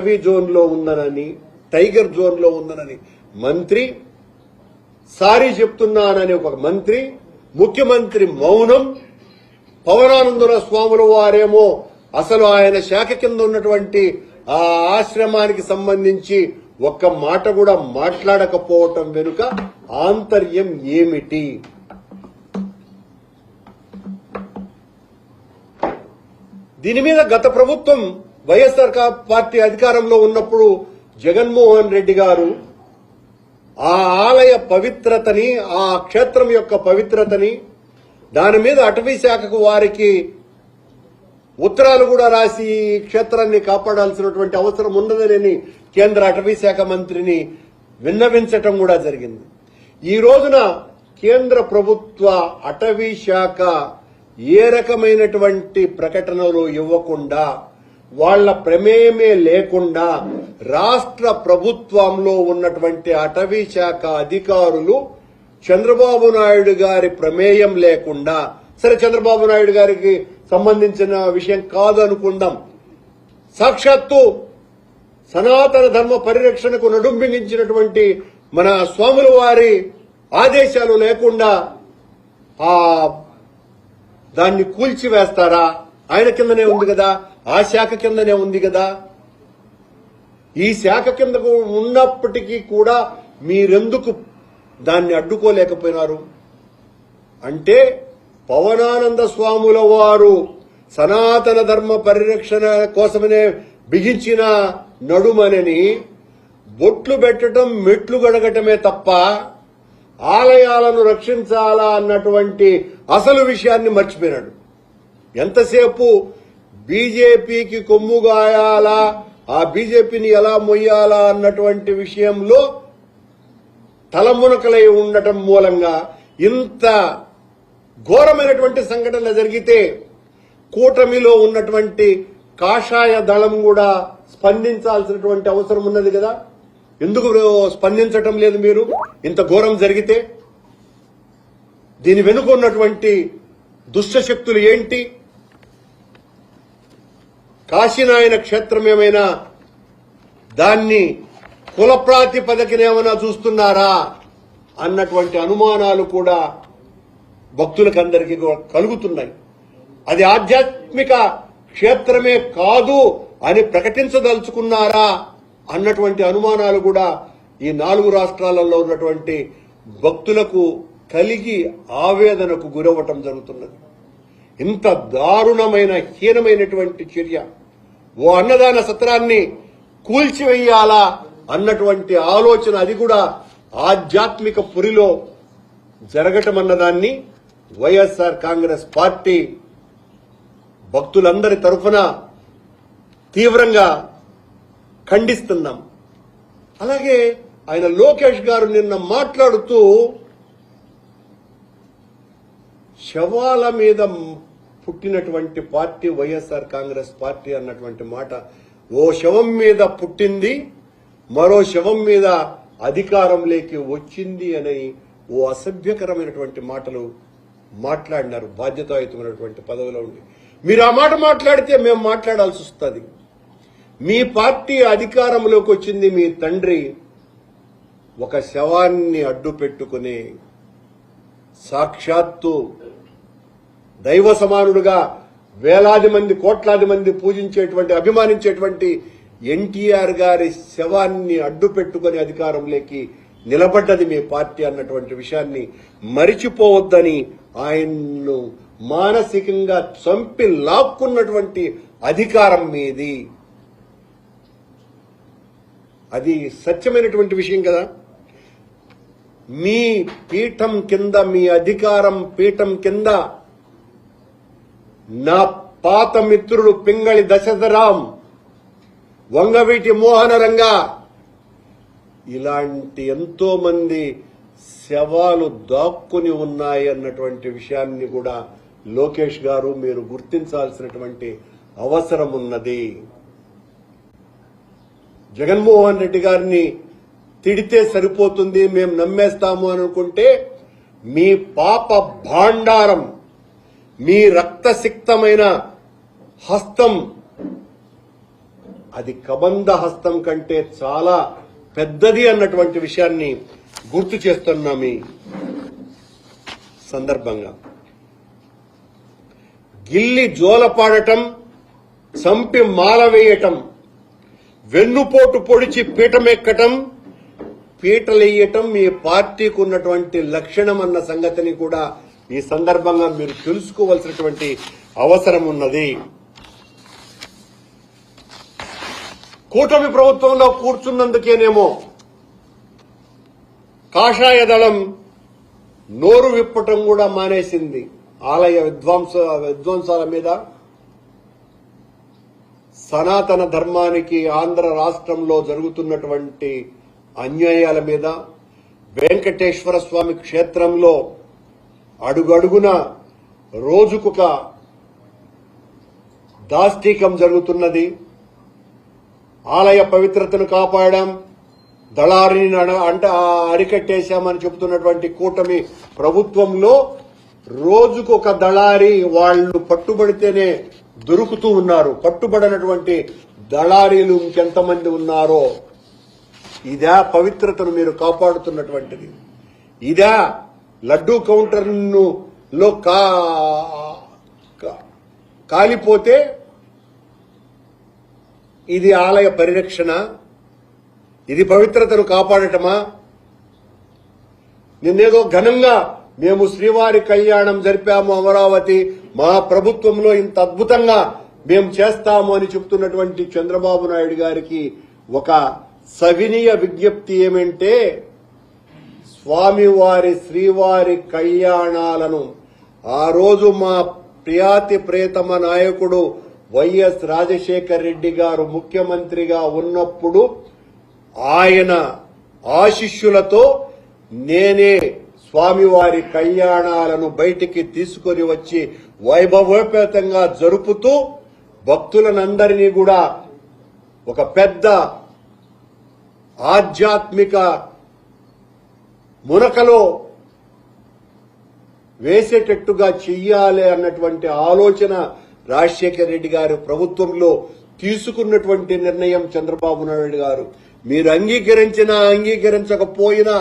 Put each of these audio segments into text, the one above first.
Zone లో ఉందనని, tiger zone లో ఉందనని మంత్రి, సారీ చెప్తున్నానని ఒక మంత్రి, ముఖ్యమంత్రి మౌనం, పవనానంద స్వాముల వారేమో అసలు ఆయన శాఖ కింద ఉన్నటువంటి ఆ ఆశ్రమానికి సంబంధించి ఒక్క మాట కూడా మాట్లాడకపోవటం వెనుక ఆంతర్యం ఏమిటి? దీని మీద గత ప్రభుత్వం వైఎస్ఆర్ పార్టీ అధికారంలో ఉన్నప్పుడు జగన్మోహన్ రెడ్డి గారు ఆ ఆలయ పవిత్రతని, ఆ క్షేత్రం యొక్క పవిత్రతని, దాని మీద అటవీ శాఖకు వారికి ఉత్తరాలు కూడా రాసి క్షేత్రాన్ని కాపాడాల్సినటువంటి అవసరం ఉన్నదని కేంద్ర అటవీ శాఖ మంత్రిని విన్నవించటం కూడా జరిగింది. ఈ రోజున కేంద్ర ప్రభుత్వ అటవీ శాఖ ఏ రకమైనటువంటి ప్రకటనలు ఇవ్వకుండా, వాళ్ల ప్రమేయమే లేకుండా రాష్ట్ర ప్రభుత్వంలో ఉన్నటువంటి అటవీ శాఖ అధికారులు చంద్రబాబు నాయుడు గారి ప్రమేయం లేకుండా, సరే చంద్రబాబు నాయుడు గారికి సంబంధించిన విషయం కాదు అనుకుందాం, సాక్షాత్తు సనాతన ధర్మ పరిరక్షణకు నడుంబించినటువంటి మన స్వాముల వారి ఆదేశాలు లేకుండా దాన్ని కూల్చివేస్తారా? ఆయన కిందనే ఉంది కదా, ఆ శాఖ కిందనే ఉంది కదా. ఈ శాఖ కిందకు ఉన్నప్పటికీ కూడా మీరెందుకు దాన్ని అడ్డుకోలేకపోయినారు? అంటే పవనానంద స్వాముల వారు సనాతన ధర్మ పరిరక్షణ కోసమనే బిగించిన నడుమనని బొట్లు పెట్టడం, మెట్లు గడగటమే తప్ప ఆలయాలను రక్షించాలా అన్నటువంటి అసలు విషయాన్ని మర్చిపోయినాడు. ఎంతసేపు బీజేపీకి కొమ్ముగాయాలా, ఆ బీజేపీని ఎలా మొయ్యాలా అన్నటువంటి విషయంలో తలమునకలై ఉండటం మూలంగా ఇంత ఘోరమైనటువంటి సంఘటన జరిగితే కూటమిలో ఉన్నటువంటి కాషాయ దళం కూడా స్పందించాల్సినటువంటి అవసరం ఉన్నది కదా. ఎందుకు స్పందించటం లేదు మీరు? ఇంత ఘోరం జరిగితే దీని వెనుక ఉన్నటువంటి దుష్ట శక్తులు ఏంటి? కాశీనాయన క్షేత్రం ఏమైనా దాన్ని కుల ప్రాతిపదికనేమైనా చూస్తున్నారా అన్నటువంటి అనుమానాలు కూడా భక్తులకందరికీ కలుగుతున్నాయి. అది ఆధ్యాత్మిక క్షేత్రమే కాదు అని ప్రకటించదలుచుకున్నారా అన్నటువంటి అనుమానాలు కూడా ఈ 4 రాష్ట్రాలలో ఉన్నటువంటి భక్తులకు కలిగి ఆవేదనకు గురవటం జరుగుతున్నది. ఇంత దారుణమైన హీనమైనటువంటి చర్య, ఓ అన్నదాన సత్రాన్ని కూల్చివేయాలా అన్నటువంటి ఆలోచన, అది కూడా ఆధ్యాత్మిక పురిలో జరగటం అన్నదాన్ని వైఎస్ఆర్ కాంగ్రెస్ పార్టీ భక్తులందరి తరఫున తీవ్రంగా ఖండిస్తున్నాం. అలాగే ఆయన లోకేష్ గారు నిన్న మాట్లాడుతూ శవాల మీద పుట్టినటువంటి పార్టీ వైఎస్ఆర్ కాంగ్రెస్ పార్టీ అన్నటువంటి మాట, ఓ శవం మీద పుట్టింది, మరో శవం మీద అధికారంలోకి వచ్చింది అని ఓ అసభ్యకరమైనటువంటి మాటలు మాట్లాడినారు. బాధ్యతాయుతమైనటువంటి పదవిలో ఉండి మీరు ఆ మాట మాట్లాడితే మేము మాట్లాడాల్సి వస్తుంది. మీ పార్టీ అధికారంలోకి వచ్చింది, మీ తండ్రి ఒక శవాన్ని అడ్డు పెట్టుకుని సాక్షాత్తు దైవ సమానుడుగా వేలాది మంది, కోట్లాది మంది పూజించేటువంటి, అభిమానించేటువంటి ఎన్టీఆర్ గారి శవాన్ని అడ్డు పెట్టుకుని అధికారంలోకి నిలబడ్డది మీ పార్టీ అన్నటువంటి విషయాన్ని మరిచిపోవద్దని, ఆయన్ను మానసికంగా చంపి లాక్కున్నటువంటి అధికారం మీది. అది సత్యమైనటువంటి విషయం కదా. మీ పీఠం కింద, మీ అధికారం పీఠం కింద నా పాత మిత్రుడు పింగళి దశరథరాం, వంగవీటి మోహనరంగా ఇలాంటి ఎంతో మంది శవాలు దాక్కుని ఉన్నాయి అన్నటువంటి విషయాన్ని కూడా లోకేష్ గారు మీరు గుర్తించాల్సినటువంటి అవసరం ఉన్నది. జగన్మోహన్ రెడ్డి గారిని తిడితే సరిపోతుంది, మేము నమ్మేస్తాము అని అనుకుంటే మీ పాప భాండారం, మీ రక్తసిక్తమైన హస్తం అది కబంధ హస్తం కంటే చాలా పెద్దది అన్నటువంటి విషయాన్ని గుర్తు చేస్తున్నాం ఈ సందర్భంగా. గిల్లి జోలపాడటం, చంపి మాల వేయటం, వెన్నుపోటు పొడిచి పీటమెక్కటం, పీటలెయ్యటం మీ పార్టీకి ఉన్నటువంటి లక్షణం అన్న సంగతిని కూడా ఈ సందర్భంగా మీరు తెలుసుకోవాల్సినటువంటి అవసరం ఉన్నది. కూటమి ప్రభుత్వంలో కూర్చున్నందుకేనేమో కాషాయ దళం నోరు విప్పటం కూడా మానేసింది. ఆలయ విధ్వంసాల మీద, సనాతన ధర్మానికి ఆంధ్ర రాష్ట్రంలో జరుగుతున్నటువంటి అన్యాయాల మీద, వెంకటేశ్వర స్వామి క్షేత్రంలో అడుగడుగున రోజుకొక దాష్టీకం జరుగుతున్నది. ఆలయ పవిత్రతను కాపాడాం, దళారిని అరికట్టేశామని చెబుతున్నటువంటి కూటమి ప్రభుత్వంలో రోజుకొక దళారి వాళ్లు పట్టుబడితేనే దొరుకుతూ ఉన్నారు. పట్టుబడినటువంటి దళారీలు ఇంకెంతమంది ఉన్నారో. ఇదా పవిత్రతను మీరు కాపాడుతున్నటువంటిది? ఇదా లడ్డూ కౌంటర్లో కాలిపోతే ఇది ఆలయ పరిరక్షణ? ఇది పవిత్రతను కాపాడటమా? నిన్నేదో ఘనంగా మేము శ్రీవారి కళ్యాణం జరిపాము అమరావతి, మా ప్రభుత్వంలో ఇంత అద్భుతంగా మేము చేస్తాము అని చెప్తున్నటువంటి చంద్రబాబు నాయుడు గారికి ఒక సవినీయ విజ్ఞప్తి ఏమంటే, స్వామివారి శ్రీవారి కళ్యాణాలను ఆ రోజు మా ప్రియాతి ప్రియతమ నాయకుడు వైఎస్ రాజశేఖర్ రెడ్డి గారు ముఖ్యమంత్రిగా ఉన్నప్పుడు ఆయన ఆశీస్సులతో నేనే స్వామివారి కళ్యాణాలను బయటికి తీసుకొని వచ్చి వైభవోపేతంగా జరుపుతూ భక్తులనందరినీ కూడా ఒక పెద్ద ఆధ్యాత్మిక మునకలో వేసేటట్టుగా చెయ్యాలి అన్నటువంటి ఆలోచన రాజశేఖర రెడ్డి గారు ప్రభుత్వంలో తీసుకున్నటువంటి నిర్ణయం చంద్రబాబు నాయుడు గారు మీరు అంగీకరించినా అంగీకరించకపోయినా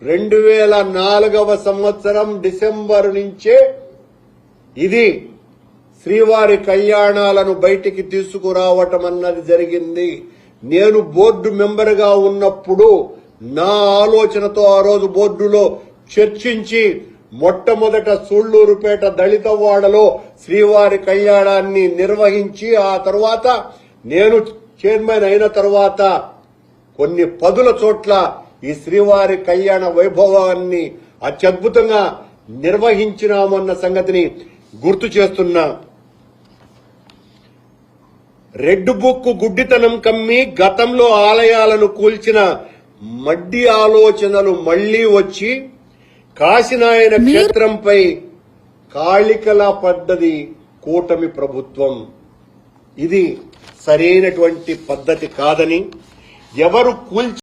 2004వ సంవత్సరం డిసెంబర్ నుంచే ఇది శ్రీవారి కళ్యాణాలను బయటికి తీసుకురావటం అన్నది జరిగింది. నేను బోర్డు మెంబర్గా ఉన్నప్పుడు నా ఆలోచనతో ఆ రోజు బోర్డులో చర్చించి మొట్టమొదట సూళ్లూరుపేట దళితవాడలో శ్రీవారి కళ్యాణాన్ని నిర్వహించి ఆ తర్వాత నేను చైర్మన్ అయిన తర్వాత కొన్ని పదుల చోట్ల ఈ శ్రీవారి కళ్యాణ వైభవాన్ని అత్యద్భుతంగా నిర్వహించినామన్న సంగతిని గుర్తు చేస్తున్నా. రెడ్ బుక్ గుడ్డితనం కమ్మి గతంలో ఆలయాలను కూల్చిన మడ్డి ఆలోచనలు మళ్లీ వచ్చి కాశీనాయన క్షేత్రంపై కాళికలా పడ్డది కూటమి ప్రభుత్వం. ఇది సరైనటువంటి పద్ధతి కాదని ఎవరు కూల్చి